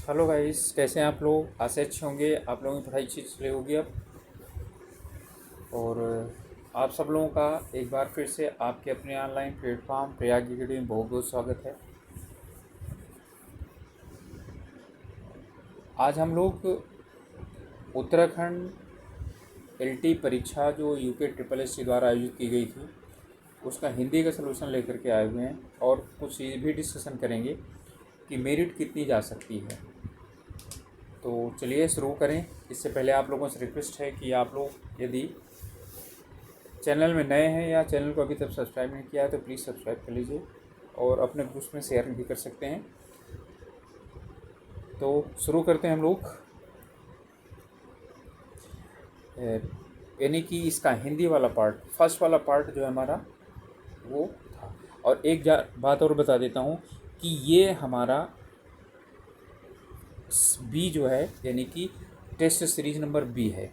Hello guys, कैसे हैं आप लोग। आशा अच्छे होंगे। आप लोगों की पढ़ाई अच्छी चल रही होगी अब। और आप सब लोगों का एक बार फिर से आपके अपने ऑनलाइन प्लेटफॉर्म प्रयाग अकेडमी में बहुत बहुत स्वागत है। आज हम लोग उत्तराखंड एलटी परीक्षा जो यूके ट्रिपल एस द्वारा आयोजित की गई थी उसका हिंदी का सलूशन लेकर के आए हुए हैं और कुछ ये भी डिस्कशन करेंगे कि मेरिट कितनी जा सकती है। तो चलिए शुरू करें। इससे पहले आप लोगों से रिक्वेस्ट है कि आप लोग यदि चैनल में नए हैं या चैनल को अभी तक सब्सक्राइब नहीं किया है तो प्लीज़ सब्सक्राइब कर लीजिए और अपने ग्रुप्स में शेयर भी कर सकते हैं। तो शुरू करते हैं हम लोग। यानी कि इसका हिंदी वाला पार्ट, फर्स्ट वाला पार्ट जो है हमारा वो था। और एक बात और बता देता हूँ कि ये हमारा बी जो है यानी कि टेस्ट सीरीज नंबर बी है।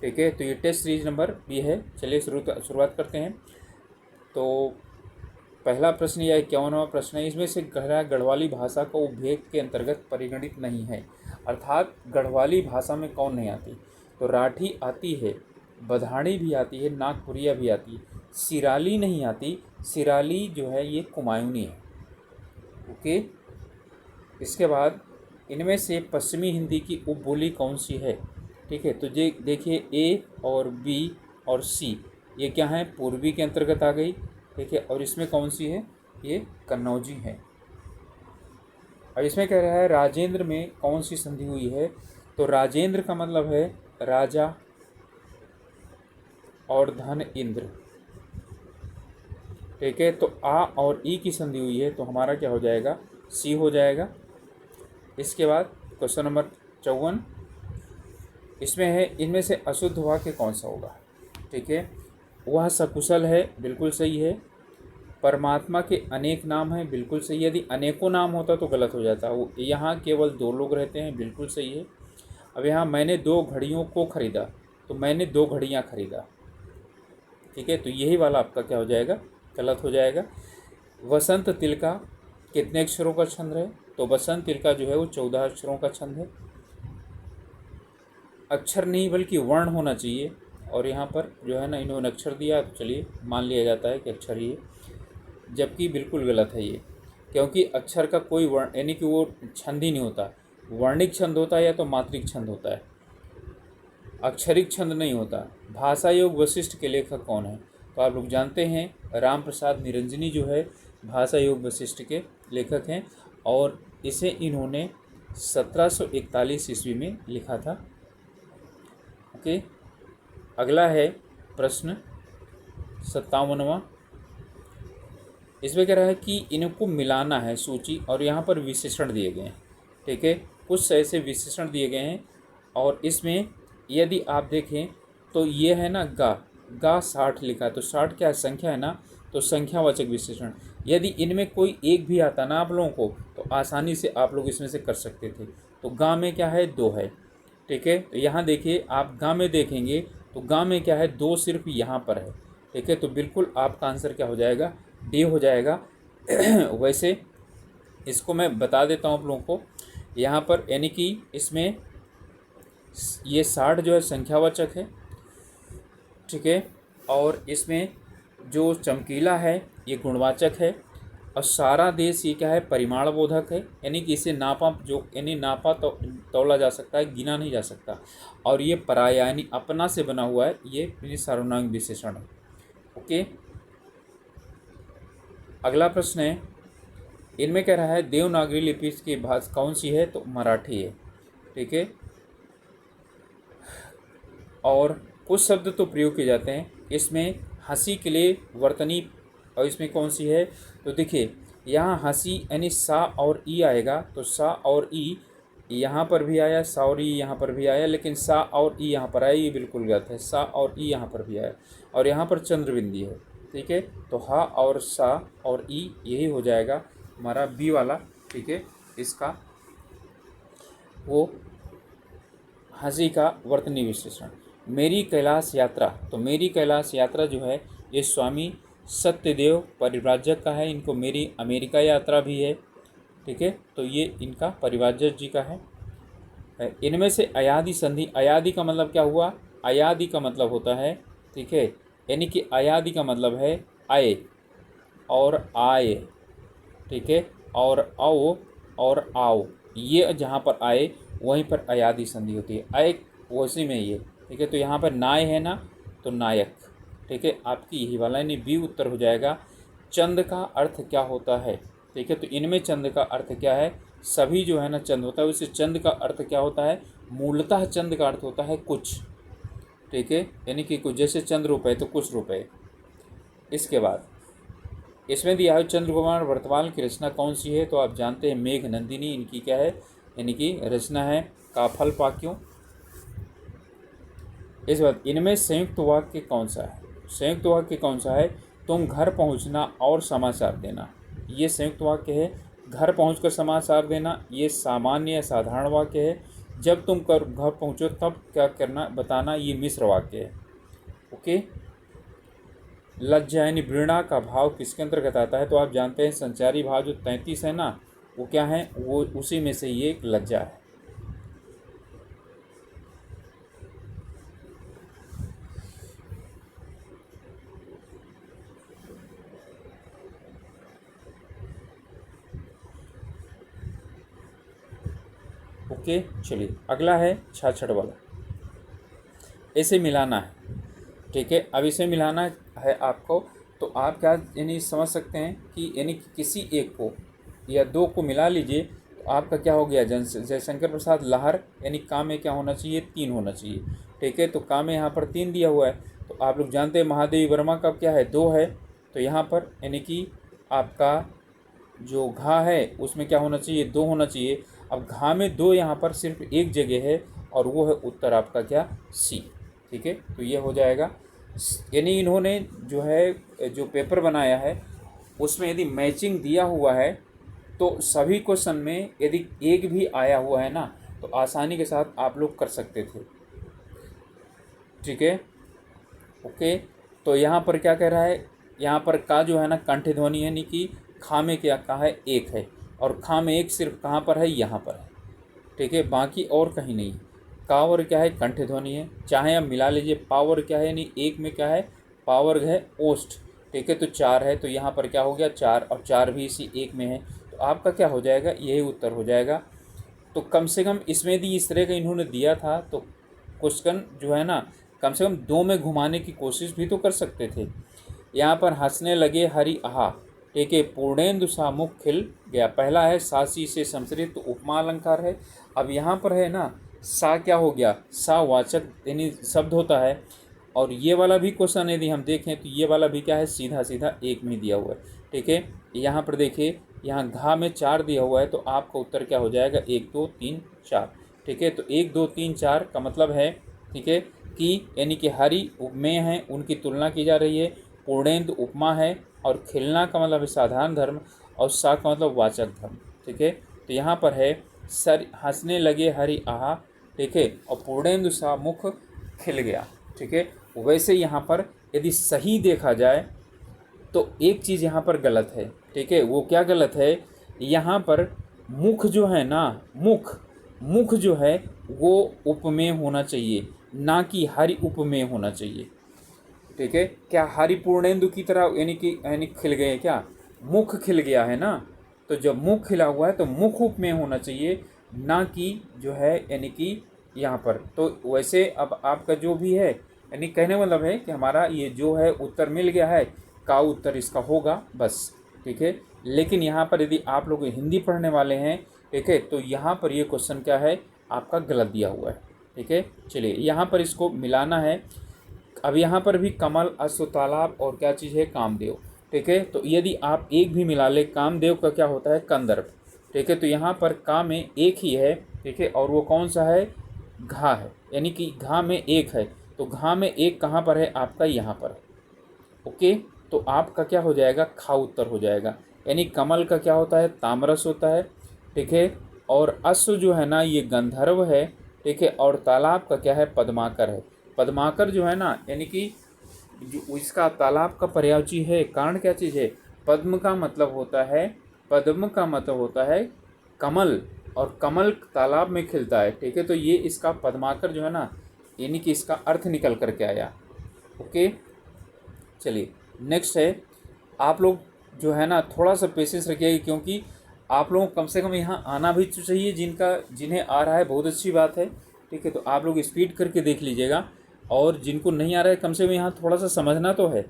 ठीक है, तो ये टेस्ट सीरीज नंबर बी है। चलिए शुरुआत करते हैं। तो पहला प्रश्न या 51वां प्रश्न है, इसमें से गढ़वाली भाषा को उपभेद के अंतर्गत परिगणित नहीं है। अर्थात गढ़वाली भाषा में कौन नहीं आती। तो राठी आती है, बधाड़ी भी आती है, नागपुरिया भी आती है, सिराली नहीं आती। सिराली जो है ये कुमायूनी है। ओके, इसके बाद इनमें से पश्चिमी हिंदी की उपबोली कौन सी है। ठीक है, तो ये देखिए ए और बी और सी ये क्या है, पूर्वी के अंतर्गत आ गई। ठीक है, और इसमें कौन सी है, ये कन्नौजी है। और इसमें कह रहा है राजेंद्र में कौन सी संधि हुई है। तो राजेंद्र का मतलब है राजा और धन इंद्र। ठीक है, तो आ और ई की संधि हुई है तो हमारा क्या हो जाएगा, सी हो जाएगा। इसके बाद क्वेश्चन नंबर 54 इसमें है, इनमें से अशुद्ध वाक्य कौन सा होगा। ठीक है, वह सकुशल है, बिल्कुल सही है। परमात्मा के अनेक नाम हैं, बिल्कुल सही है। यदि अनेकों नाम होता तो गलत हो जाता। वो यहाँ केवल 2 लोग रहते हैं, बिल्कुल सही है। अब यहाँ मैंने 2 घड़ियों को खरीदा, तो मैंने 2 घड़ियाँ खरीदा। ठीक है, तो यही वाला आपका क्या हो जाएगा, गलत हो जाएगा। वसंत तिलका कितने अक्षरों का छंद है। तो वसंत तिलका जो है वो 14 अक्षरों का छंद है। अक्षर नहीं बल्कि वर्ण होना चाहिए, और यहाँ पर जो है ना इन्होंने अक्षर दिया, तो चलिए मान लिया जाता है कि अक्षर ही है, जबकि बिल्कुल गलत है ये। क्योंकि अक्षर का कोई वर्ण यानी कि वो छंद ही नहीं होता। वर्णिक छंद होता है या तो मात्रिक छंद होता है, अक्षरिक छंद नहीं होता। भाषा योग वशिष्ठ के लेखक कौन है। तो आप लोग जानते हैं राम प्रसाद निरंजनी जो है भाषा योग वशिष्ठ के लेखक हैं, और इसे इन्होंने 1741 ईस्वी में लिखा था। ओके, अगला है प्रश्न 57वां। इसमें कह रहा है कि इनको मिलाना है सूची, और यहाँ पर विशेषण दिए गए हैं। ठीक है, कुछ ऐसे विशेषण दिए गए हैं, और इसमें यदि आप देखें तो ये है ना गा 60 लिखा है, तो 60 क्या है, संख्या है ना, तो संख्यावाचक विशेषण। यदि इनमें कोई एक भी आता ना आप लोगों को तो आसानी से आप लोग इसमें से कर सकते थे। तो गा में क्या है, 2 है। ठीक है, तो यहाँ देखिए आप गा में देखेंगे तो गा में क्या है, 2 सिर्फ यहाँ पर है। ठीक है, तो बिल्कुल आपका आंसर क्या हो जाएगा, डी हो जाएगा। वैसे इसको मैं बता देता हूँ आप लोगों को यहाँ पर, यानी कि इसमें ये 60 जो है संख्यावाचक है। ठीक है, और इसमें जो चमकीला है ये गुणवाचक है, और सारा देश ये क्या है, परिमाण बोधक है। यानी कि इसे नापा जो यानी नापा तो तौला जा सकता है, गिना नहीं जा सकता। और ये पराया यानी अपना से बना हुआ है, ये सार्वनामिक विशेषण है। ओके, अगला प्रश्न है, इनमें कह रहा है देवनागरी लिपि की भाषा कौन सी है। तो मराठी है। ठीक है, और कुछ शब्द तो प्रयोग किए जाते हैं इसमें, हंसी के लिए वर्तनी, और इसमें कौन सी है। तो देखिए यहाँ हंसी यानी सा और ई आएगा, तो सा और ई यहाँ पर भी आया, सा और ई यहाँ पर भी आया, लेकिन सा और ई यहाँ पर आया, ये बिल्कुल गलत है। सा और ई यहाँ पर भी आया, और यहाँ पर चंद्रबिंदी है। ठीक है, तो हा और सा और ई यही हो जाएगा हमारा बी वाला। ठीक है, इसका वो हंसी का वर्तनी विशेषण। मेरी कैलाश यात्रा, तो मेरी कैलाश यात्रा जो है ये स्वामी सत्यदेव परिव्राजक का है। इनको मेरी अमेरिका यात्रा भी है। ठीक है, तो ये इनका परिव्राजक जी का है। इनमें से अयादि संधि, अयादि का मतलब क्या हुआ, अयादि का मतलब होता है, ठीक है, यानी कि अयादि का मतलब है आए और आए, ठीक है, और आओ और आओ, ये जहाँ पर आए वहीं पर अयादि संधि होती है, आए उसी में ये, ठीक है। तो यहाँ पर नाय है ना, तो नायक, ठीक है, आपकी यही वाला यानी बी उत्तर हो जाएगा। चंद का अर्थ क्या होता है, ठीक है, तो इनमें चंद का अर्थ क्या है, सभी जो है ना चंद होता है, वैसे चंद का अर्थ क्या होता है, मूलतः चंद का अर्थ होता है कुछ, ठीक है, यानी कि कुछ, जैसे चंद रुपए तो कुछ रुपए। इसके बाद इसमें दिया है चंद्र कुमार वर्तमान की रचना कौन सी है, तो आप जानते हैं मेघ नंदिनी इनकी क्या है, यानी कि रचना है काफल पाक्यों। इस बात इनमें संयुक्त वाक्य कौन सा है, संयुक्त वाक्य कौन सा है, तुम घर पहुंचना और समाचार देना, ये संयुक्त वाक्य है। घर पहुंचकर समाचार देना ये सामान्य या साधारण वाक्य है। जब तुम घर पहुंचो तब क्या करना बताना, ये मिश्र वाक्य है। ओके, लज्जा यानी घृणा का भाव किसके अंतर्गत आता है, तो आप जानते हैं संचारी भाव जो 33 है ना, वो क्या है, वो उसी में से ये एक लज्जा है। ओके, चलिए अगला है छाछड़ वाला, इसे मिलाना है, ठीक है। अब इसे मिलाना है आपको, तो आप क्या यानी समझ सकते हैं कि यानी कि किसी एक को या दो को मिला लीजिए, तो आपका क्या हो गया, जयशंकर प्रसाद लाहर, यानी का में क्या होना चाहिए, 3 होना चाहिए, ठीक है। तो का में यहाँ पर 3 दिया हुआ है, तो आप लोग जानते हैं महादेवी वर्मा का क्या है, 2 है, तो यहाँ पर यानी कि आपका जो घा है उसमें क्या होना चाहिए, 2 होना चाहिए। अब घा में 2 यहाँ पर सिर्फ एक जगह है, और वो है उत्तर आपका क्या, सी, ठीक है। तो ये हो जाएगा, यानी इन्होंने जो है जो पेपर बनाया है उसमें यदि मैचिंग दिया हुआ है तो सभी क्वेश्चन में यदि एक भी आया हुआ है ना, तो आसानी के साथ आप लोग कर सकते थे, ठीक है। ओके, तो यहाँ पर क्या कह रहा है, यहाँ पर का जो है ना कंठ ध्वनि है, यानी कि खा में क्या कहा है, एक है, और खा में एक सिर्फ कहाँ पर है, यहाँ पर है, ठीक है, बाकी और कहीं नहीं। कावर क्या है, कंठ ध्वनि है, चाहे आप मिला लीजिए। पावर क्या है, यानी एक में क्या है, पावर है ओस्ट, ठीक है, तो 4 है, तो यहाँ पर क्या हो गया 4, और 4 भी इसी एक में है, तो आपका क्या हो जाएगा, यही उत्तर हो जाएगा। तो कम से कम इसमें भी इस तरह का इन्होंने दिया था, तो क्वेश्चन जो है ना कम से कम 2 में घुमाने की कोशिश भी तो कर सकते थे। यहाँ पर हंसने लगे हरि आहा, ठीक है, पूर्णेन्दु सा मुख खिल गया, पहला है सासी से संसरित, तो उपमा अलंकार है। अब यहाँ पर है ना सा क्या हो गया, सा वाचक यानी शब्द होता है, और ये वाला भी क्वेश्चन यदि हम देखें तो ये वाला भी क्या है, सीधा सीधा एक में दिया हुआ है, ठीक है। यहाँ पर देखिए, यहाँ घा में 4 दिया हुआ है, तो आपका उत्तर क्या हो जाएगा, 1 2 3 4, ठीक है। तो 1 2 3 4 का मतलब है, ठीक है, कि यानी कि हरि में है उनकी तुलना की जा रही है, पूर्णेन्दु उपमा है, और खिलना का मतलब है साधारण धर्म, और सा का मतलब वाचक धर्म, ठीक है। तो यहाँ पर है सर हंसने लगे हरि आहा, ठीक है, और पूर्णेन्दु सा मुख खिल गया, ठीक है। वैसे यहाँ पर यदि सही देखा जाए तो एक चीज़ यहाँ पर गलत है, ठीक है, वो क्या गलत है, यहाँ पर मुख जो है ना, मुख जो है वो उपमेय होना चाहिए, ना कि हरि उपमेय होना चाहिए, ठीक है। क्या हरि पूर्णेन्दु की तरह यानी खिल गए, क्या मुख खिल गया है ना, तो जब मुख खिला हुआ है तो मुख उपमेय होना चाहिए, ना कि जो है यानी कि यहाँ पर। तो वैसे अब आपका जो भी है, यानी कहने मतलब है कि हमारा ये जो है उत्तर मिल गया है, का उत्तर इसका होगा बस, ठीक है। लेकिन यहाँ पर यदि आप लोग हिंदी पढ़ने वाले हैं, ठीक है, तो यहाँ पर ये क्वेश्चन क्या है, आपका गलत दिया हुआ है, ठीक है। चलिए यहाँ पर इसको मिलाना है। अब यहाँ पर भी कमल, अश्व, तालाब और क्या चीज़ है, कामदेव, ठीक है। तो यदि आप एक भी मिला ले, कामदेव का क्या होता है, कंदर्प, ठीक है। तो यहाँ पर का में एक ही है, ठीक है, और वो कौन सा है, घा है, यानी कि घा में एक है, तो घा में एक कहाँ पर है, आपका यहाँ पर, ओके। तो आपका क्या हो जाएगा, खा उत्तर हो जाएगा। यानी कमल का क्या होता है, तामरस होता है, ठीक है, और अश्व जो है ना ये गंधर्व है, ठीक है, और तालाब का क्या है, पद्माकर है। पद्माकर जो है ना, यानी कि जो इसका तालाब का पर्यायवाची है, कारण क्या चीज़ है, पद्म का मतलब होता है पद्म का मतलब होता है कमल, और कमल तालाब में खिलता है, ठीक है। तो ये इसका पद्माकर जो है ना, यानी कि इसका अर्थ निकल करके आया। ओके, चलिए नेक्स्ट है। आप लोग जो है ना थोड़ा सा पेशेंस रखिएगा, क्योंकि आप लोगों को कम से कम यहाँ आना भी तो चाहिए। जिन्हें आ रहा है बहुत अच्छी बात है, ठीक है। तो आप लोग स्पीड करके देख लीजिएगा, और जिनको नहीं आ रहा है कम से कम यहाँ थोड़ा सा समझना तो है।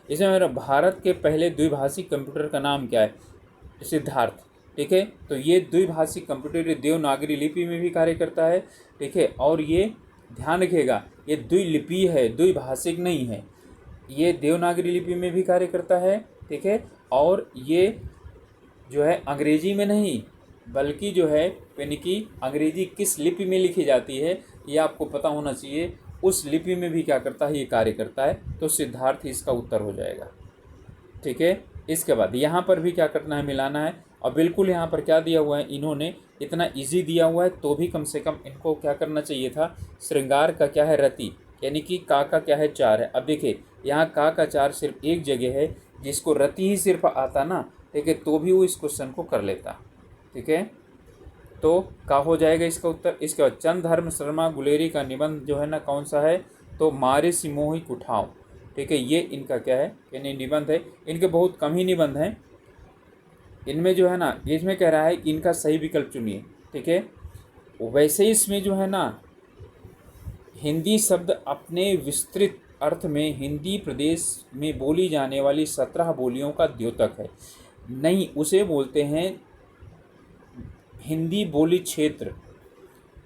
इसमें मेरा भारत के पहले द्विभाषी कंप्यूटर का नाम क्या है? सिद्धार्थ, ठीक है। तो ये द्विभाषी कंप्यूटर देवनागरी लिपि में भी कार्य करता है, ठीक है। और ये ध्यान रखिएगा, ये द्विलिपि है, द्विभाषिक नहीं है। ये देवनागरी लिपि में भी कार्य करता है, ठीक है। और ये जो है अंग्रेजी में नहीं, बल्कि जो है यानी कि अंग्रेजी किस लिपि में लिखी जाती है ये आपको पता होना चाहिए। उस लिपि में भी क्या करता है, ये कार्य करता है। तो सिद्धार्थ ही इसका उत्तर हो जाएगा, ठीक है। इसके बाद यहाँ पर भी क्या करना है, मिलाना है। और बिल्कुल यहाँ पर क्या दिया हुआ है, इन्होंने इतना इजी दिया हुआ है तो भी कम से कम इनको क्या करना चाहिए था। श्रृंगार का क्या है, रति, यानी कि का क्या है, चार है। अब देखिए यहाँ का चार सिर्फ एक जगह है, जिसको रति ही सिर्फ आता ना, ठीक है, तो भी वो इस क्वेश्चन को कर लेता, ठीक है। तो का हो जाएगा इसका उत्तर। इसके बाद चंद धर्म शर्मा गुलेरी का निबंध जो है ना कौन सा है, तो मारे सिमोही कुठाव, ठीक है। ये इनका क्या है, यानी निबंध है। इनके बहुत कम ही निबंध हैं इनमें जो है ना। इसमें कह रहा है कि इनका सही विकल्प चुनिए, ठीक है। वैसे इसमें जो है ना हिंदी शब्द अपने विस्तृत अर्थ में हिंदी प्रदेश में बोली जाने वाली 17 बोलियों का द्योतक है। नहीं, उसे बोलते हैं हिंदी बोली क्षेत्र,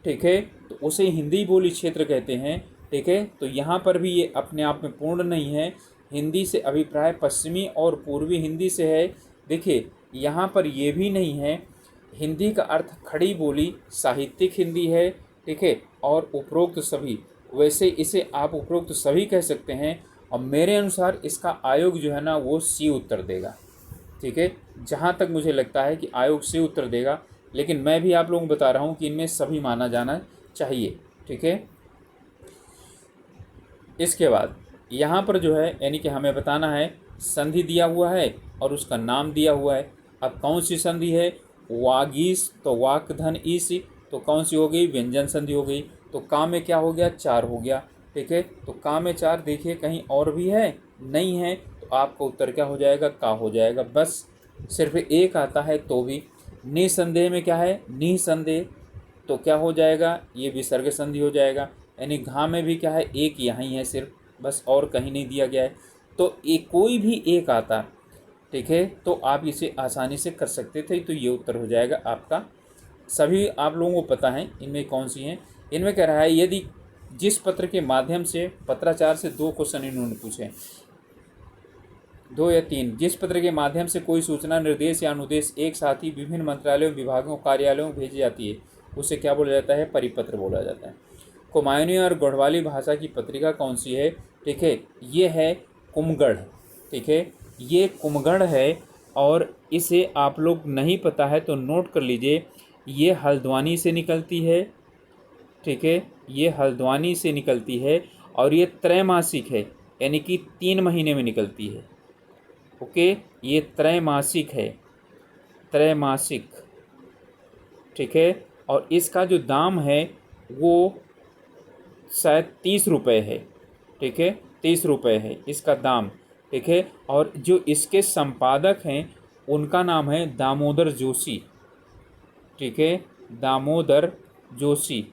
ठीक है। तो उसे हिंदी बोली क्षेत्र कहते हैं, ठीक है। तो यहाँ पर भी ये अपने आप में पूर्ण नहीं है। हिंदी से अभिप्राय पश्चिमी और पूर्वी हिंदी से है। देखिए यहाँ पर ये भी नहीं है। हिंदी का अर्थ खड़ी बोली साहित्यिक हिंदी है, ठीक है। और उपरोक्त सभी, वैसे इसे आप उपरोक्त सभी कह सकते हैं। और मेरे अनुसार इसका आयोग जो है ना वो सी उत्तर देगा, ठीक है। जहाँ तक मुझे लगता है कि आयोग सी उत्तर देगा, लेकिन मैं भी आप लोगों को बता रहा हूँ कि इनमें सभी माना जाना चाहिए, ठीक है। इसके बाद यहाँ पर जो है यानी कि हमें बताना है, संधि दिया हुआ है और उसका नाम दिया हुआ है। अब कौन सी संधि है, वागीस, तो वाक धन ईस, तो कौन सी हो गई, व्यंजन संधि हो गई। तो का में क्या हो गया, चार हो गया, ठीक है। तो का में चार, देखिए कहीं और भी है, नहीं है, तो आपका उत्तर क्या हो जाएगा, का हो जाएगा। बस सिर्फ एक आता है तो भी। निसंदेह में क्या है, निसंदेह, तो क्या हो जाएगा, ये विसर्ग संधि हो जाएगा। यानी घा में भी क्या है, एक यहाँ ही है सिर्फ, बस और कहीं नहीं दिया गया है। तो एक कोई भी एक आता, ठीक है, तो आप इसे आसानी से कर सकते थे। तो ये उत्तर हो जाएगा आपका। सभी आप लोगों को पता है इनमें कौन सी हैं। इनमें कह रहा है, यदि जिस पत्र के माध्यम से, पत्राचार से 2 क्वेश्चन इन्होंने पूछे, 2 या 3, जिस पत्र के माध्यम से कोई सूचना, निर्देश या अनुदेश एक साथ ही विभिन्न मंत्रालयों, विभागों, कार्यालयों में भेजी जाती है, उसे क्या बोला जाता है, परिपत्र बोला जाता है। कुमायूनी और गढ़वाली भाषा की पत्रिका कौन सी है, ठीक है, ये है कुमगढ़, ठीक है, ये कुमगढ़ है। और इसे आप लोग नहीं पता है तो नोट कर लीजिए, ये हल्द्वानी से निकलती है, ठीक है, ये हल्द्वानी से निकलती है। और ये त्रैमासिक है, यानी कि 3 महीने में निकलती है, ओके। ये त्रैमासिक है, त्रैमासिक, ठीक है। और इसका जो दाम है वो शायद 30 रुपये है, ठीक है, 30 रुपये है इसका दाम, ठीक है। और जो इसके संपादक हैं उनका नाम है दामोदर जोशी, ठीक है, दामोदर जोशी।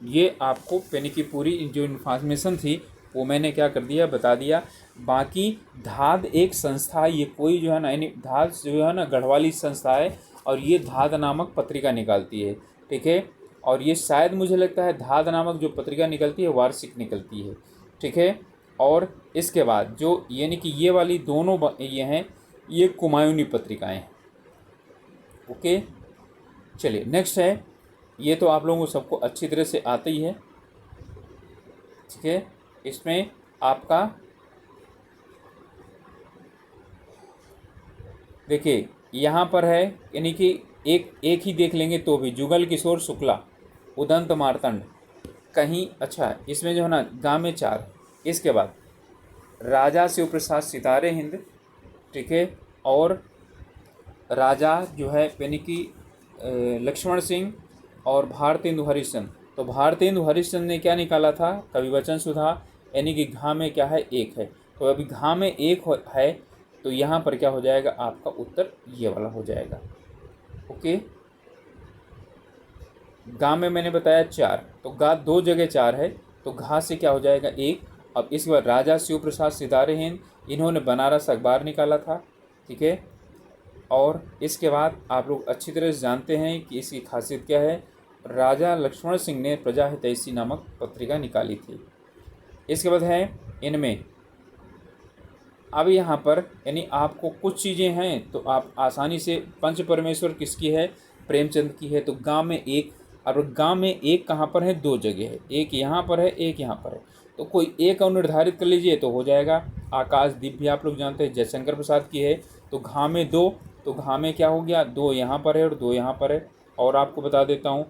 ये आपको यानी कि पूरी जो इन्फॉर्मेशन थी वो मैंने क्या कर दिया, बता दिया। बाकी धाद एक संस्था है, ये कोई जो है ना, यानी धाद जो है ना गढ़वाली संस्था है, और ये धाद नामक पत्रिका निकालती है, ठीक है। और ये शायद मुझे लगता है धाद नामक जो पत्रिका निकलती है वार्षिक निकलती है, ठीक है। और इसके बाद जो यानी कि ये वाली दोनों ये हैं, ये कुमायूनी पत्रिकाएँ हैं, ओके। चलिए नेक्स्ट है, ये तो आप लोगों को सबको अच्छी तरह से आती ही है, ठीक है। इसमें आपका देखिए यहाँ पर है, यानी कि एक ही देख लेंगे तो भी, जुगल किशोर शुक्ला, उदंत मार्तंड, कहीं अच्छा इसमें जो है ना गा में 4। इसके बाद राजा शिव प्रसाद सितारे हिंद, ठीक है, और राजा जो है यानी कि लक्ष्मण सिंह और भारतेंदु हरिश्चंद्र। तो भारतेंदु हरिश्चंद्र ने क्या निकाला था, कवि वचन सुधा, यानी कि घा में क्या है, एक है। तो अभी घा में एक है, तो यहाँ पर क्या हो जाएगा, आपका उत्तर ये वाला हो जाएगा। ओके, गा में मैंने बताया 4, तो गा 2 जगह 4 है, तो घा से क्या हो जाएगा 1। अब इस बार राजा शिव प्रसाद सितारे हिंद, इन्होंने बनारस अखबार निकाला था, ठीक है। और इसके बाद आप लोग अच्छी तरह से जानते हैं कि इसकी खासियत क्या है, राजा लक्ष्मण सिंह ने प्रजा हितैषी नामक पत्रिका निकाली थी। इसके बाद है इनमें, अब यहाँ पर यानी आपको कुछ चीज़ें हैं तो आप आसानी से, पंच परमेश्वर किसकी है, प्रेमचंद की है। तो गांव में एक, और गांव में एक कहाँ पर है, 2 जगह है, एक यहाँ पर है, एक यहाँ पर है। तो कोई एक और निर्धारित कर लीजिए तो हो जाएगा। आकाशदीप भी आप लोग जानते हैं जयशंकर प्रसाद की है। तो घा में 2, तो घा में क्या हो गया, 2 यहाँ पर है और 2 यहाँ पर है। और आपको बता देता हूँ,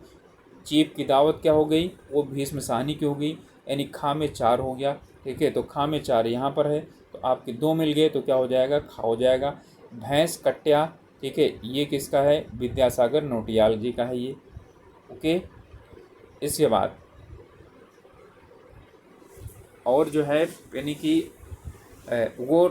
चीफ की दावत क्या हो गई, वो भीष्म साहनी की हो गई, यानी खा में 4 हो गया, ठीक है। तो खा में 4 यहाँ पर है, तो आपके 2 मिल गए, तो क्या हो जाएगा, खा हो जाएगा। भैंस कट्या, ठीक है, ये किसका है, विद्यासागर नोटियाल जी का है ये। ओके, इसके बाद और जो है यानी कि वो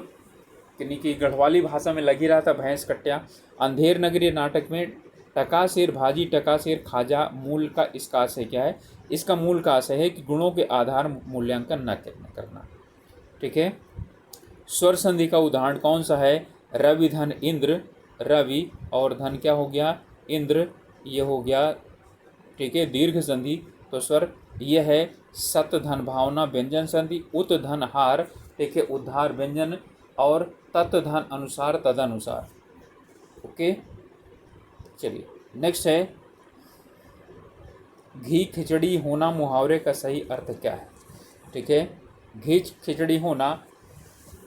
यानी कि गढ़वाली भाषा में लगी रहा था भैंस कट्या। अंधेर नगरी नाटक में टकासेर भाजी टकासेर खाजा, मूल का इसका आशय क्या है, इसका मूल का आशय है कि गुणों के आधार मूल्यांकन न करना, ठीक है। स्वर संधि का उदाहरण कौन सा है, रवि धन इंद्र, रवि और धन क्या हो गया, इंद्र, ये हो गया, ठीक है, दीर्घ संधि। तो स्वर ये है सत धन भावना व्यंजन संधि, उत धन हार, ठीक है, उद्धार व्यंजन, और तत् धन अनुसार तदनुसार। ओके, चलिए नेक्स्ट है, घी खिचड़ी होना मुहावरे का सही अर्थ क्या है, ठीक है। घी खिचड़ी होना,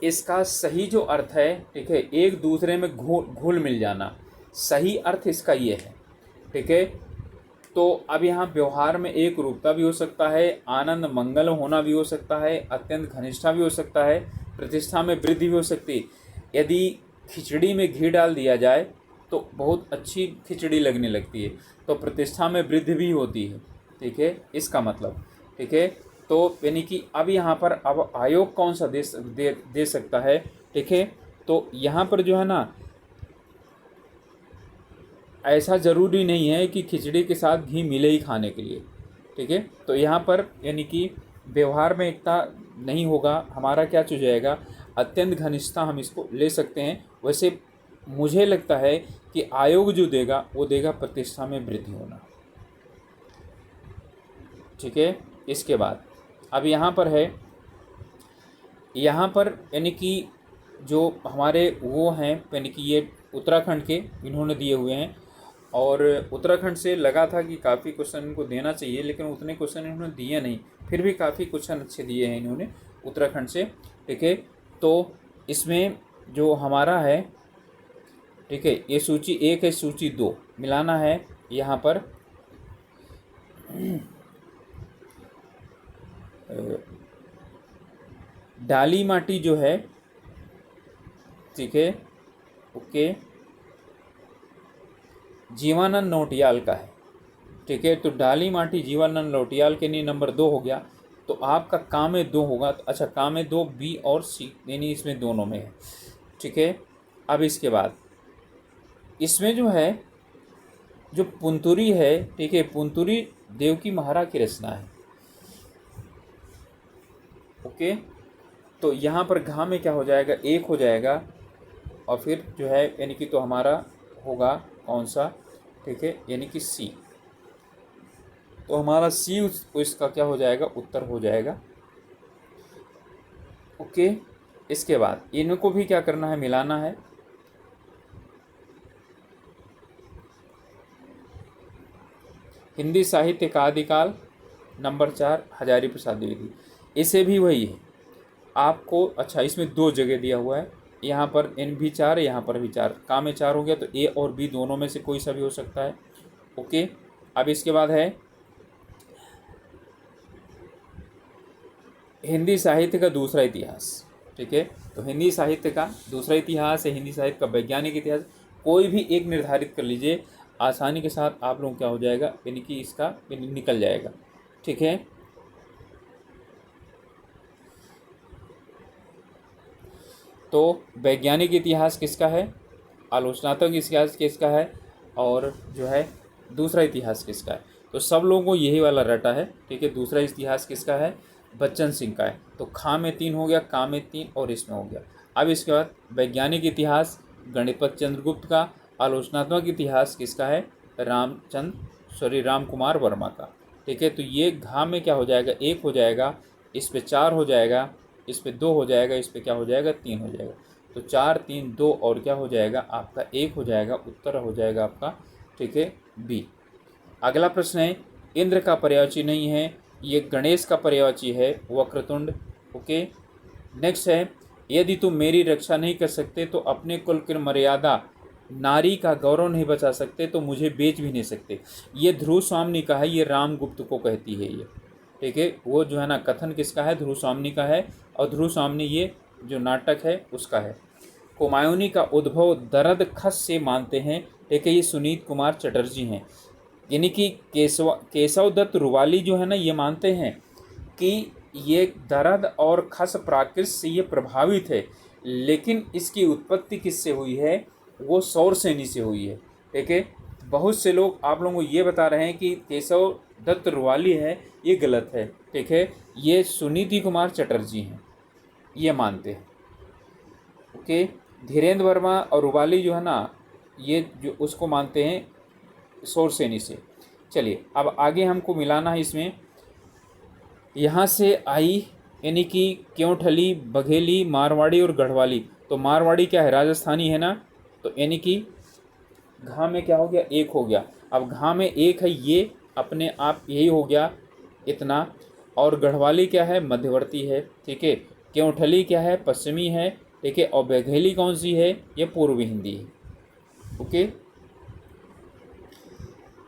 इसका सही जो अर्थ है, ठीक है, एक दूसरे में घुल मिल जाना, सही अर्थ इसका ये है, ठीक है। तो अब यहाँ व्यवहार में एक रूपता भी हो सकता है, आनंद मंगल होना भी हो सकता है, अत्यंत घनिष्ठा भी हो सकता है, प्रतिष्ठा में वृद्धि भी हो सकती है। यदि खिचड़ी में घी डाल दिया जाए तो बहुत अच्छी खिचड़ी लगने लगती है, तो प्रतिष्ठा में वृद्धि भी होती है, ठीक है, इसका मतलब, ठीक है। तो यानी कि अब यहाँ पर अब आयोग कौन सा दे सकता है, ठीक है। तो यहाँ पर जो है ना, ऐसा ज़रूरी नहीं है कि खिचड़ी के साथ घी मिले ही खाने के लिए, ठीक है। तो यहाँ पर यानी कि व्यवहार में एकता नहीं होगा, हमारा क्या चूज जाएगा, अत्यंत घनिष्ठता हम इसको ले सकते हैं। वैसे मुझे लगता है कि आयोग जो देगा वो देगा प्रतिष्ठा में वृद्धि होना, ठीक है। इसके बाद अब यहाँ पर है, यहाँ पर यानी कि जो हमारे वो हैं, यानी कि ये उत्तराखंड के इन्होंने दिए हुए हैं, और उत्तराखंड से लगा था कि काफ़ी क्वेश्चन इनको देना चाहिए, लेकिन उतने क्वेश्चन इन्होंने दिए नहीं, फिर भी काफ़ी क्वेश्चन अच्छे दिए हैं इन्होंने उत्तराखंड से, ठीक है। तो इसमें जो हमारा है, ठीक है, ये सूची 1 है, सूची 2 मिलाना है यहाँ पर। डाली माटी जो है, ठीक है, ओके, जीवानंद नौटियाल का है, ठीक है। तो डाली माटी जीवानंद नौटियाल के लिए नंबर 2 हो गया। तो आपका काम में 2 होगा, तो अच्छा काम में 2 बी और सी, यानी इसमें दोनों में है, ठीक है। अब इसके बाद इसमें जो है, जो पुंतुरी है, ठीक है, पुंतुरी देवकी महारा की रचना है, ओके। तो यहाँ पर घा में क्या हो जाएगा, 1 हो जाएगा, और फिर जो है यानी कि तो हमारा होगा कौन सा, ठीक है, यानी कि सी। तो हमारा सी इसका क्या हो जाएगा, उत्तर हो जाएगा, ओके। इसके बाद इनको भी क्या करना है, मिलाना है। हिंदी साहित्य का आदिकाल नंबर 4 हजारी प्रसाद द्विवेदी, इसे भी वही है आपको। अच्छा, इसमें 2 जगह दिया हुआ है, यहाँ पर इन भी 4, यहाँ पर भी 4, का में 4 हो गया, तो ए और बी दोनों में से कोई सा भी हो सकता है, ओके। अब इसके बाद है हिंदी साहित्य का दूसरा इतिहास, ठीक है। तो हिंदी साहित्य का दूसरा इतिहास है, हिंदी साहित्य का वैज्ञानिक इतिहास, कोई भी एक निर्धारित कर लीजिए, आसानी के साथ आप लोगों क्या हो जाएगा, यानी कि इसका निकल जाएगा। ठीक है। तो वैज्ञानिक इतिहास किसका है, आलोचनात्मक इतिहास किसका है, और जो है दूसरा इतिहास किसका है। तो सब लोगों को यही वाला रटा है। ठीक है। दूसरा इतिहास किसका है, बच्चन सिंह का है। तो खा में 3 हो गया, का में 3 और इसमें हो गया। अब इसके बाद वैज्ञानिक इतिहास गणपत चंद्रगुप्त का, आलोचनात्मक इतिहास किसका है, राम कुमार वर्मा का। ठीक है। तो ये घा में क्या हो जाएगा, 1 हो जाएगा, इस पे 4 हो जाएगा, इस पे 2 हो जाएगा, इस पे क्या हो जाएगा, 3 हो जाएगा। तो 4 3 2 और क्या हो जाएगा आपका 1 हो जाएगा, उत्तर हो जाएगा आपका। ठीक है, बी। अगला प्रश्न है, इंद्र का पर्यायवाची नहीं है, ये गणेश का पर्यायवाची है, वक्रतुंड। ओके। नेक्स्ट है, यदि तुम मेरी रक्षा नहीं कर सकते तो अपने कुल की मर्यादा, नारी का गौरव नहीं बचा सकते तो मुझे बेच भी नहीं सकते। ये ध्रुव स्वामिनी का है, ये रामगुप्त को कहती है ये। ठीक है। वो जो है ना कथन किसका है, ध्रुव स्वामिनी का है, और ध्रुव स्वामिनी ये जो नाटक है उसका है। कुमायूनी का उद्भव दरद खस से मानते हैं। ठीक है। ये सुनीत कुमार चटर्जी हैं, यानी कि केशव दत्त रुवाली जो है ना ये मानते हैं कि ये दरद और खस प्राकृत से ये प्रभावित है, लेकिन इसकी उत्पत्ति किससे हुई है, वो सौरसेनी से हुई है। ठीक है। बहुत से लोग आप लोगों को ये बता रहे हैं कि केशव दत्त रुवाली है, ये गलत है। ठीक है। ये सुनीति कुमार चटर्जी हैं, ये मानते हैं। ओके। धीरेन्द्र वर्मा और रुवाली जो है ना ये जो उसको मानते हैं सौरसेनी से। चलिए अब आगे हमको मिलाना है इसमें, यहाँ से आई यानी कि क्योंठली, बघेली, मारवाड़ी और गढ़वाली। तो मारवाड़ी क्या है, राजस्थानी है ना, तो यानी कि घा में क्या हो गया, 1 हो गया। अब घा में 1 है, ये अपने आप यही हो गया इतना। और गढ़वाली क्या है, मध्यवर्ती है। ठीक है। क्योंठली क्या है, पश्चिमी है। ठीक है। और बघेली कौन सी है, ये पूर्वी हिंदी है। ओके।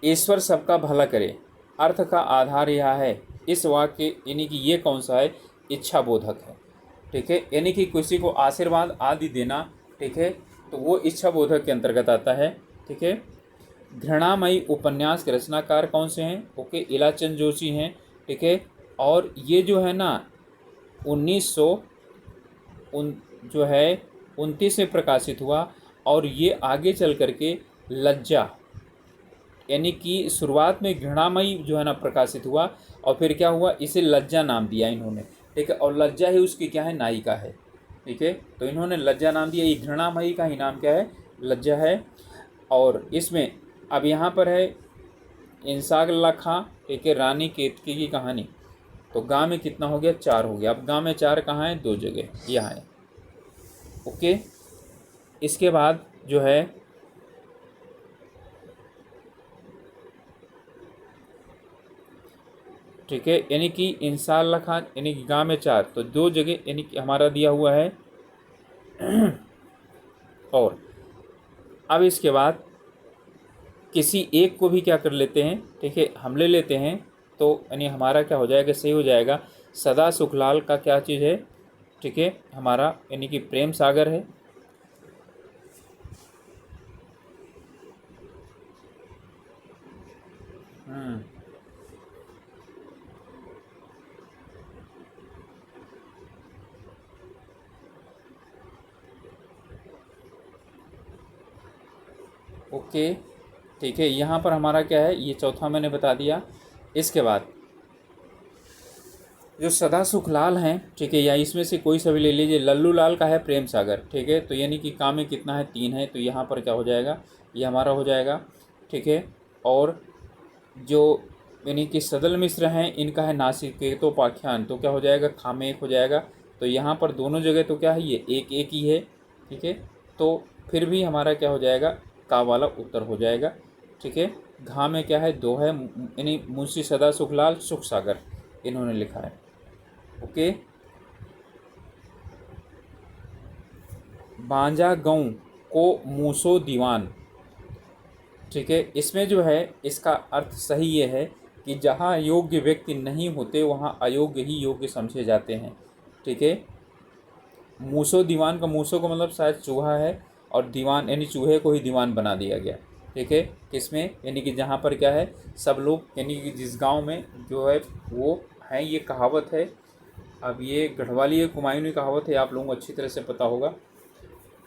ईश्वर सबका भला करे, अर्थ का आधार यह है। इस वाक्य यानी कि ये कौन सा है, इच्छा बोधक है। ठीक है। यानी कि किसी को आशीर्वाद आदि देना, ठीक है, तो वो इच्छा बोधक के अंतर्गत आता है। ठीक है। घृणामयी उपन्यास के रचनाकार कौन से हैं, ओके, इलाचंद जोशी हैं। ठीक है। और ये जो है ना 1929 में प्रकाशित हुआ, और ये आगे चल करके लज्जा यानी कि शुरुआत में घृणामयी जो है ना प्रकाशित हुआ, और फिर क्या हुआ, इसे लज्जा नाम दिया इन्होंने। ठीक है। और लज्जा ही उसकी क्या है, नायिका है। ठीक है। तो इन्होंने लज्जा नाम दिया, ये घृणामयी का ही नाम क्या है, लज्जा है। और इसमें अब यहाँ पर है इंसागल्ला खां, ठीक है, रानी केतकी की कहानी। तो गाँव में कितना हो गया, 4 हो गया। अब गाँव में 4 कहाँ है, 2 जगह यहाँ है। ओके। इसके बाद जो है ठीक है, यानी कि इंसाल्ला खान यानी कि गाँव में 4, तो 2 जगह यानी कि हमारा दिया हुआ है। और अब इसके बाद किसी एक को भी क्या कर लेते हैं, ठीक है, हम ले लेते हैं। तो यानी हमारा क्या हो जाएगा, सही हो जाएगा। सदा सुखलाल का क्या चीज़ है, ठीक है, हमारा यानी कि प्रेम सागर है। ओके। ठीक है। यहाँ पर हमारा क्या है, ये चौथा मैंने बता दिया। इसके बाद जो सदा सुखलाल हैं, ठीक है, या इसमें से कोई सा भी ले लीजिए। लल्लू लाल का है प्रेम सागर। ठीक है। तो यानी कि काम में कितना है, 3 है। तो यहाँ पर क्या हो जाएगा, ये हमारा हो जाएगा। ठीक है। और जो यानी कि सदल मिश्र हैं, इनका है नासिकेतोपाख्यान। तो क्या हो जाएगा, खा में 1 हो जाएगा। तो यहाँ पर दोनों जगह तो क्या है, ये 1 1 ही है। ठीक है। तो फिर भी हमारा क्या हो जाएगा, का वाला उत्तर हो जाएगा। ठीक है। घा में क्या है, 2 है, यानी मुंशी सदा सुखलाल सुख सागर इन्होंने लिखा है। ओके। बांजा गऊ को मूसो दीवान। ठीक है। इसमें जो है इसका अर्थ सही ये है कि जहाँ योग्य व्यक्ति नहीं होते वहाँ अयोग्य ही योग्य समझे जाते हैं। ठीक है। मूसो दीवान का, मूसो का मतलब शायद चूहा है, और दीवान यानी चूहे को ही दीवान बना दिया गया। ठीक है, किसमें, यानी कि जहाँ पर क्या है, सब लोग यानी कि जिस गांव में जो है वो है, ये कहावत है। अब ये गढ़वाली कुमायूनी कहावत है, आप लोगों को अच्छी तरह से पता होगा।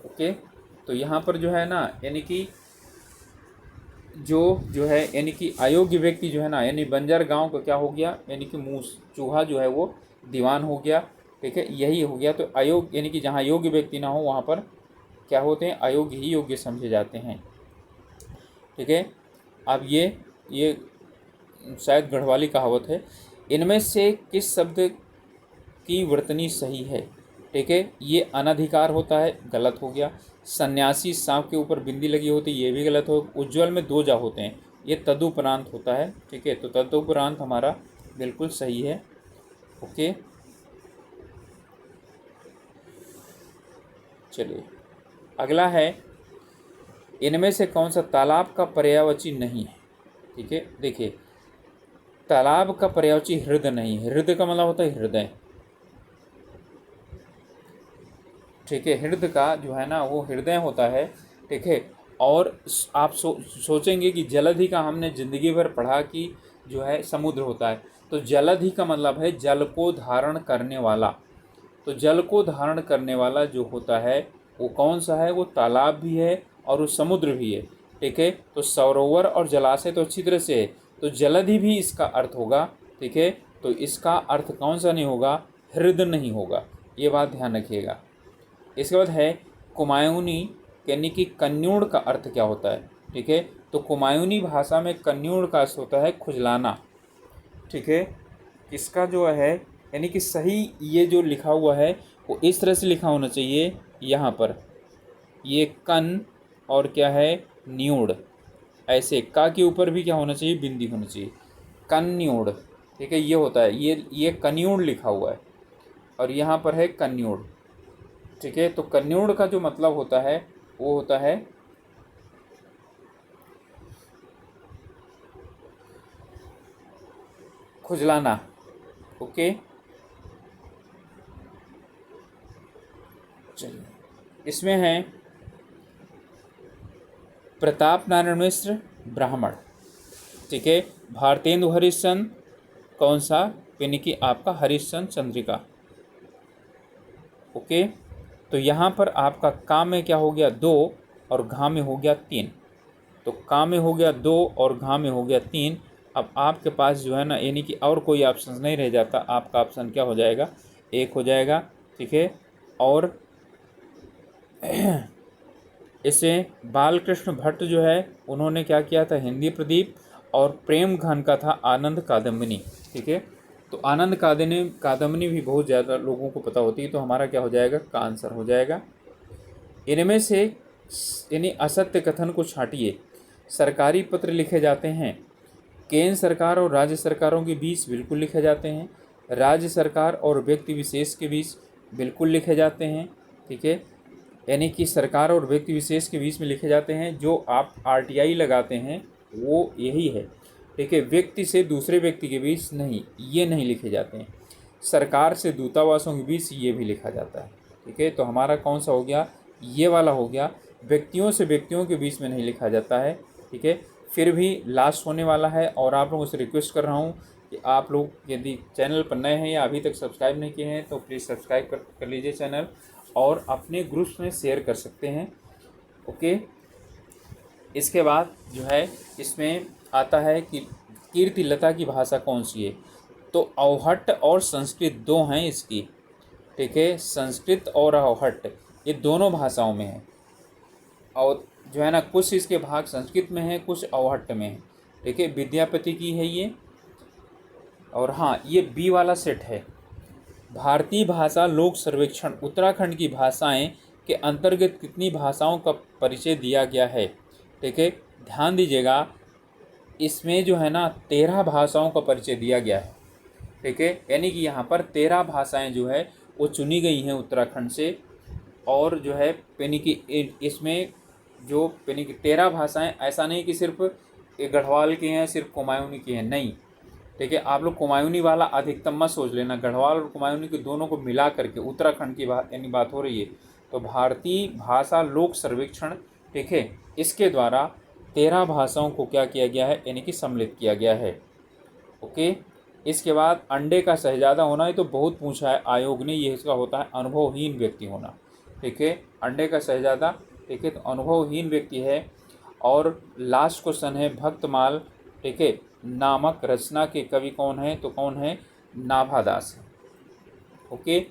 ओके, तो यहाँ पर जो है ना, यानी कि जो है यानी कि अयोग्य व्यक्ति जो है ना, यानी बंजर गांव का क्या हो गया, यानी कि मूस चूहा जो है वो दीवान हो गया। ठीक है, यही हो गया। तो अयोग्य यानी कि जहाँ योग्य व्यक्ति ना हो वहाँ पर क्या होते हैं, अयोग्य ही योग्य समझे जाते हैं। ठीक है, अब ये शायद गढ़वाली कहावत है। इनमें से किस शब्द की वर्तनी सही है? ठीक है, ये अनधिकार होता है, गलत हो गया। सन्यासी सांप के ऊपर बिंदी लगी होती है, ये भी गलत हो। उज्ज्वल में दो जा होते हैं, ये तदुपरांत होता है। ठीक है, तो तदुपरांत हमारा बिल्कुल सही है। ओके, चलिए अगला है, इनमें से कौन सा तालाब का पर्यायवाची नहीं है? ठीक है, देखिए तालाब का पर्यायवाची हृदय नहीं है। हृदय का मतलब होता है हृदय। ठीक है, हृदय का जो है ना वो हृदय होता है। ठीक है, और आप सोचेंगे कि जलधि का हमने ज़िंदगी भर पढ़ा कि जो है समुद्र होता है, तो जलधि का मतलब है जल को धारण करने वाला। तो जल को धारण करने वाला जो होता है वो कौन सा है? वो तालाब भी है और वो समुद्र भी है। ठीक है, तो सरोवर और जलाशय तो अच्छी तरह से है, तो जलधि भी इसका अर्थ होगा। ठीक है, तो इसका अर्थ कौन सा नहीं होगा? हृदय नहीं होगा, ये बात ध्यान रखिएगा। इसके बाद है कुमायूनी, यानी कि कन्यूड़ का अर्थ क्या होता है? ठीक है, तो कुमायूनी भाषा में कन्यूड़ का अर्थ होता है खुजलाना। ठीक है, इसका जो है यानी कि सही ये जो लिखा हुआ है वो इस तरह से लिखा होना चाहिए, यहाँ पर ये कन और क्या है न्यूड़, ऐसे का के ऊपर भी क्या होना चाहिए? बिंदी होनी चाहिए, कन्यूड़। ठीक है, ये होता है, ये कन्यूड़ लिखा हुआ है और यहाँ पर है कन्यूड़। ठीक है, तो कन्यूड़ का जो मतलब होता है वो होता है खुजलाना। ओके, चलिए इसमें है प्रताप नारायण मिश्र ब्राह्मण। ठीक है, भारतेंदु हरिश्चंद्र कौन सा? यानी कि आपका हरिश्चंद्र चंद्रिका। ओके, तो यहाँ पर आपका का में क्या हो गया? 2 और घा में हो गया 3। तो का में हो गया 2 और घा में हो गया 3। अब आपके पास जो है ना यानी कि और कोई ऑप्शन नहीं रह जाता, आपका ऑप्शन क्या हो जाएगा? 1 हो जाएगा। ठीक है, और इसे बालकृष्ण भट्ट जो है उन्होंने क्या किया था? हिंदी प्रदीप, और प्रेम घन का था आनंद कादम्बिनी। ठीक है, तो आनंद कादम्बिनी भी बहुत ज़्यादा लोगों को पता होती है, तो हमारा क्या हो जाएगा? का आंसर हो जाएगा। इनमें से यानी असत्य कथन को छांटिए। सरकारी पत्र लिखे जाते हैं केंद्र सरकार और राज्य सरकारों के बीच, बिल्कुल लिखे जाते हैं। राज्य सरकार और व्यक्ति विशेष के बीच बिल्कुल लिखे जाते हैं। ठीक है, यानी कि सरकार और व्यक्ति विशेष के बीच में लिखे जाते हैं। जो आप आरटीआई लगाते हैं वो यही है। ठीक है, व्यक्ति से दूसरे व्यक्ति के बीच नहीं, ये नहीं लिखे जाते हैं। सरकार से दूतावासों के बीच ये भी लिखा जाता है। ठीक है, तो हमारा कौन सा हो गया? ये वाला हो गया। व्यक्तियों से व्यक्तियों के बीच में नहीं लिखा जाता है। ठीक है, फिर भी लास्ट होने वाला है, और आप लोगों से रिक्वेस्ट कर रहा हूँ कि आप लोग यदि चैनल पर नए हैं या अभी तक सब्सक्राइब नहीं किए हैं तो प्लीज़ सब्सक्राइब कर लीजिए चैनल, और अपने ग्रुप्स में शेयर कर सकते हैं। ओके, इसके बाद जो है इसमें आता है कि कीर्तिलता की भाषा कौन सी है? तो अवहट्ट और संस्कृत दो हैं इसकी। ठीक है, संस्कृत और अवहट्ट ये दोनों भाषाओं में है, और जो है ना कुछ इसके भाग संस्कृत में है, कुछ अवहट्ट में है। ठीक है, विद्यापति की है ये। और हाँ, ये बी वाला सेट है। भारतीय भाषा लोक सर्वेक्षण उत्तराखंड की भाषाएं के अंतर्गत कितनी भाषाओं का परिचय दिया गया है? ठीक है, ध्यान दीजिएगा, इसमें जो है ना 13 भाषाओं का परिचय दिया गया है। ठीक है, यानी कि यहाँ पर 13 भाषाएं जो है वो चुनी गई हैं उत्तराखंड से, और जो है यानी कि इसमें जो यानी कि 13 भाषाएं, ऐसा नहीं कि सिर्फ ये गढ़वाल की हैं, सिर्फ कुमायूनी की हैं, नहीं, ठीक है। आप लोग कुमायूनी वाला अधिकतम मत सोच लेना, गढ़वाल और कुमायूनी के दोनों को मिला करके उत्तराखंड की बात यानी बात हो रही है। तो भारतीय भाषा लोक सर्वेक्षण, ठीक है, इसके द्वारा 13 भाषाओं को क्या किया गया है यानी कि सम्मिलित किया गया है। ओके। इसके बाद अंडे का शहजादा होना, है तो बहुत पूछा है आयोग ने, ये इसका होता है अनुभवहीन व्यक्ति होना, ठीक है। अंडे का शहजादा, ठीक है, तो अनुभवहीन व्यक्ति है। और लास्ट क्वेश्चन है भक्तमाल, ठीक है, नामक रचना के कवि कौन है, तो कौन है, नाभादास है। ओके।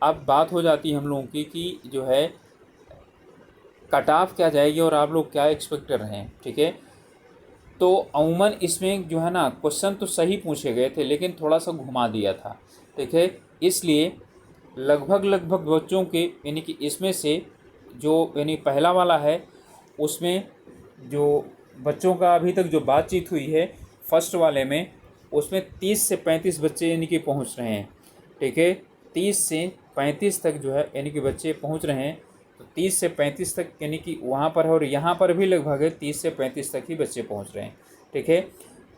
अब बात हो जाती है हम लोगों की कि जो है कट ऑफ क्या जाएगी और आप लोग क्या एक्सपेक्ट कर रहे हैं, ठीक है। तो अमूमन इसमें जो है ना क्वेश्चन तो सही पूछे गए थे लेकिन थोड़ा सा घुमा दिया था, ठीक है। इसलिए लगभग बच्चों के यानी कि इसमें से जो यानी पहला वाला है उसमें जो बच्चों का अभी तक जो बातचीत हुई है फर्स्ट वाले में, उसमें 30 से 35 बच्चे यानी कि पहुंच रहे हैं, ठीक है। 30 से 35 तक जो है यानी कि बच्चे पहुंच रहे हैं। तो 30 से 35 तक यानी कि वहाँ पर है और यहाँ पर भी लगभग है 30 से 35 तक ही बच्चे पहुँच रहे हैं, ठीक है।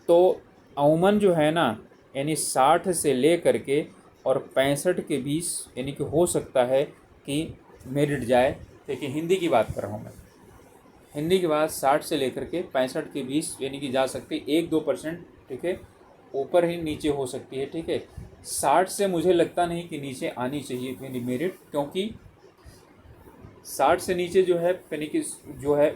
तो अमूमन जो है ना यानी 60 से ले करके और 65 के बीच यानी कि हो सकता है कि मेरिट जाए। देखिए हिंदी की बात कर रहा हूँ मैं, हिंदी के बाद 60 से लेकर के 65 के बीच यानी कि जा सकती है, 1-2%, ठीक है, ऊपर ही नीचे हो सकती है, ठीक है। 60 से मुझे लगता नहीं कि नीचे आनी चाहिए यानी मेरिट, क्योंकि 60 से नीचे जो है यानी कि जो है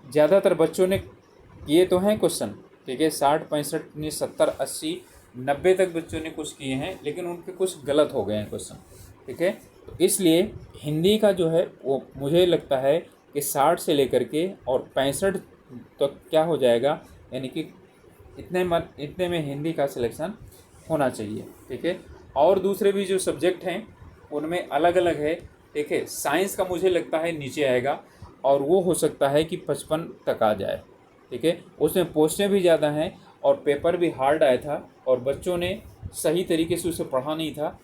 ज़्यादातर बच्चों ने किए तो हैं क्वेश्चन, ठीक है, 60, 65, 70, 80, 90 तक बच्चों ने कुछ किए हैं लेकिन उनके कुछ गलत हो गए हैं क्वेश्चन, ठीक है। तो इसलिए हिंदी का जो है वो मुझे लगता है कि 60 से लेकर के और 65 तो क्या हो जाएगा यानी कि इतने में हिंदी का सिलेक्शन होना चाहिए, ठीक है। और दूसरे भी जो सब्जेक्ट हैं उनमें अलग अलग है, ठीक है। साइंस का मुझे लगता है नीचे आएगा और वो हो सकता है कि 55 तक आ जाए, ठीक है। उसमें पोस्टें भी ज़्यादा हैं और पेपर भी हार्ड आया था और बच्चों ने सही तरीके से उसे पढ़ा नहीं था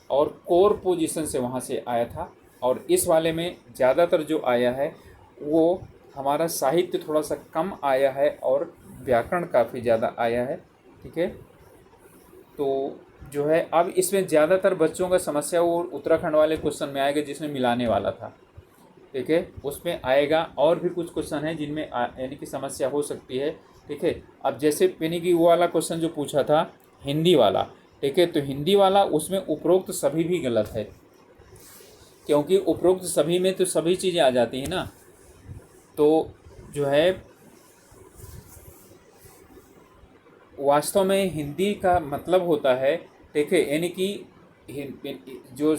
और कोर पोजीशन से वहाँ से आया था। और इस वाले में ज़्यादातर जो आया है वो हमारा साहित्य थोड़ा सा कम आया है और व्याकरण काफ़ी ज़्यादा आया है, ठीक है। तो जो है अब इसमें ज़्यादातर बच्चों का समस्या वो उत्तराखंड वाले क्वेश्चन में आएगा जिसमें मिलाने वाला था, ठीक है, उसमें आएगा। और भी कुछ क्वेश्चन हैं जिनमें यानी कि समस्या हो सकती है, ठीक है। अब जैसे यानी कि वो वाला क्वेश्चन जो पूछा था हिंदी वाला, ठीक है, तो हिंदी वाला उसमें उपरोक्त सभी भी गलत है, क्योंकि उपरोक्त सभी में तो सभी चीज़ें आ जाती हैं ना। तो जो है वास्तव में हिंदी का मतलब होता है, ठीक है, यानी कि जो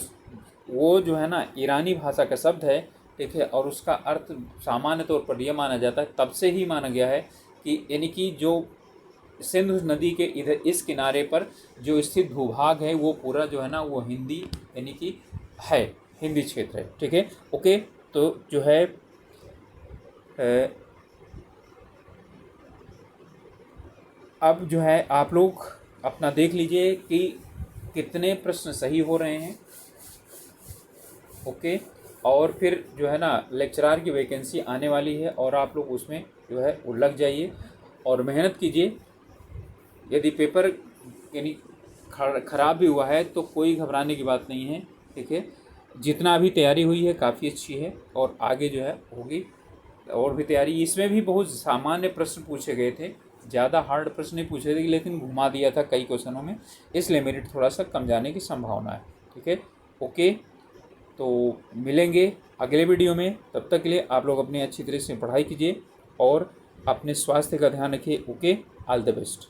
वो जो है ना ईरानी भाषा का शब्द है, ठीक है, और उसका अर्थ सामान्य तौर पर यह माना जाता है, तब से ही माना गया है कि यानी कि जो सिंधु नदी के इधर इस किनारे पर जो स्थित भूभाग है वो पूरा जो है ना वो हिंदी यानी कि है, हिंदी क्षेत्र है, ठीक है। ओके। तो जो है अब जो है आप लोग अपना देख लीजिए कि कितने प्रश्न सही हो रहे हैं, ओके। और फिर जो है ना लेक्चरार की वैकेंसी आने वाली है और आप लोग उसमें जो है वो लग जाइए और मेहनत कीजिए। यदि पेपर यानी ख़राब भी हुआ है तो कोई घबराने की बात नहीं है, ठीक है। जितना अभी तैयारी हुई है काफ़ी अच्छी है और आगे जो है होगी और भी तैयारी। इसमें भी बहुत सामान्य प्रश्न पूछे गए थे, ज़्यादा हार्ड प्रश्न नहीं पूछे थे लेकिन घुमा दिया था कई क्वेश्चनों में, इसलिए मेरिट थोड़ा सा कम जाने की संभावना है, ठीक है। ओके, तो मिलेंगे अगले वीडियो में, तब तक के लिए आप लोग अपनी अच्छी तरह से पढ़ाई कीजिए और अपने स्वास्थ्य का ध्यान रखिए। Okay, all the best.